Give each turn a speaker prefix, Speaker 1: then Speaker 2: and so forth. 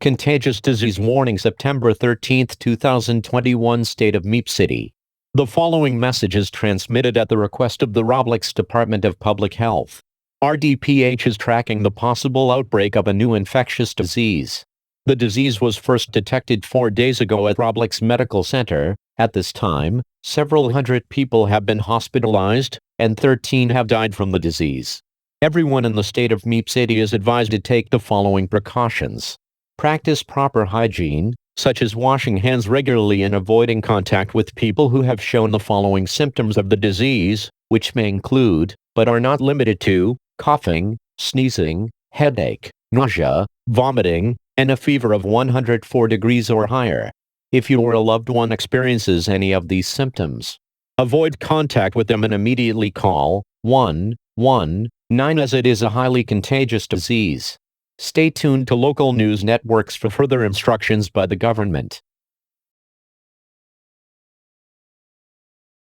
Speaker 1: Contagious disease warning September 13, 2021 State of Meepcity. The following message is transmitted at the request of the Roblix Department of Public Health. RDPH is tracking the possible outbreak of a new infectious disease. The disease was first detected 4 days ago at Roblix Medical Center. At this time, several hundred people have been hospitalized, and 13 have died from the disease. Everyone in the state of Meepcity is advised to take the following precautions. Practice proper hygiene, such as washing hands regularly and avoiding contact with people who have shown the following symptoms of the disease, which may include, but are not limited to, coughing, sneezing, headache, nausea, vomiting, and a fever of 104 degrees or higher. If you or a loved one experiences any of these symptoms, avoid contact with them and immediately call 119 as it is a highly contagious disease. Stay tuned to local news networks for further instructions by the government.